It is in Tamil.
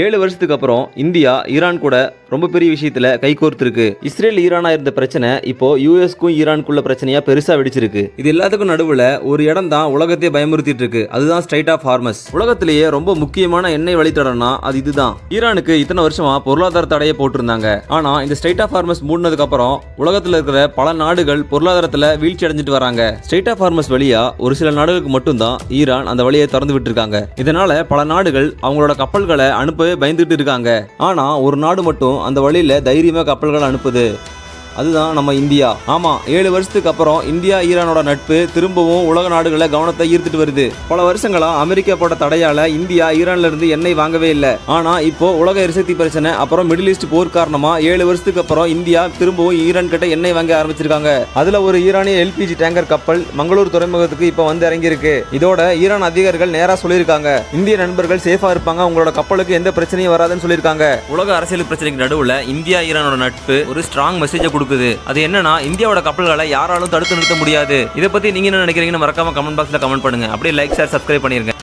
7 வருஷத்துக்கு அப்புறம் இந்தியா ஈரான் கூட ரொம்ப பெரிய விஷயத்துல கைகோர்த்திருக்கு. இஸ்ரேல் ஈரானா இருந்த பிரச்சனை இப்போ யூஎஸ்க்கும் ஈரானுக்குள்ள பிரச்சனையா பெருசா வெடிச்சிருக்கு. இது எல்லாத்துக்கும் நடுவுல ஒரு இடம் தான் உலகத்தையே பயமுறுத்திட்டு இருக்கு. அதுதான் ஸ்ட்ரைட் ஆஃப் ஹார்மஸ். உலகத்திலேயே ரொம்ப முக்கியமான எண்ணெய் வழித்தடம்னா அது இதுதான். ஈரானுக்கு இத்தனை வருஷமா பொருளாதார தடையை போட்டிருந்தாங்க. ஆனா இந்த ஸ்ட்ரைட் ஆஃப் ஹார்மஸ் மூடினதுக்கு அப்புறம் உலகத்துல இருக்கிற பல நாடுகள் பொருளாதாரத்துல வீழ்ச்சி அடைஞ்சிட்டு வராங்க. ஸ்ட்ரைட் ஆஃப் ஹார்மஸ் வழியா ஒரு சில நாடுகளுக்கு மட்டும்தான் ஈரான் அந்த வழியை திறந்து விட்டுருக்காங்க. இதனால பல நாடுகள் அவங்களோட கப்பல்களை அனுப்பவே பயந்துட்டு இருக்காங்க. ஆனா ஒரு நாடு மட்டும் அந்த வழியில தைரியமா கப்பல்கள் அனுப்புது. அதுதான் நம்ம இந்தியா. ஆமா, 7 வருஷத்துக்கு அப்புறம் இந்தியா ஈரானோட நட்பு திரும்பவும் உலக நாடுகளை கவனத்தை ஈர்த்துட்டு வருது. பல வருஷங்களா அமெரிக்கா போட்ட தடையால இந்தியா ஈரான்ல இருந்து எண்ணெய் வாங்கவே இல்லை. ஆனா இப்போ உலக எரிசக்தி பிரச்சனை அப்புறம் மிடில் ஈஸ்ட் போர் காரணமா 7 வருஷத்துக்கு அப்புறம் இந்தியா திரும்பவும் ஈரான் கிட்ட எண்ணெய் வாங்க ஆரம்பிச்சிருக்காங்க. அதுல ஒரு ஈரானிய எல்பிஜி டேங்கர் கப்பல் மங்களூர் துறைமுகத்துக்கு இப்ப வந்து இறங்கி இருக்கு. இதோட ஈரான் அதிகாரிகள் நேரா சொல்லியிருக்காங்க, இந்திய நண்பர்கள் சேஃபா இருப்பாங்க, உங்களோட கப்பலுக்கு எந்த பிரச்சனையும் வராதுன்னு சொல்லியிருக்காங்க. உலக அரசியல் பிரச்சனைக்கு நடுவுல இந்தியா ஈரானோட நட்பு ஒரு ஸ்ட்ராங் மெசேஜ் கொடுக்குது. அது என்னன்னா, இந்தியாவோட கப்பல்களை யாராலும் தடுத்து நிறுத்த முடியாது. இதை பத்தி நீங்க என்ன நினைக்கிறீங்கன்னு மறக்காம கமெண்ட் பாக்ஸ்ல கமெண்ட் பண்ணுங்க. அப்படியே லைக், ஷேர், சப்ஸ்கிரைப் பண்ணிருங்க.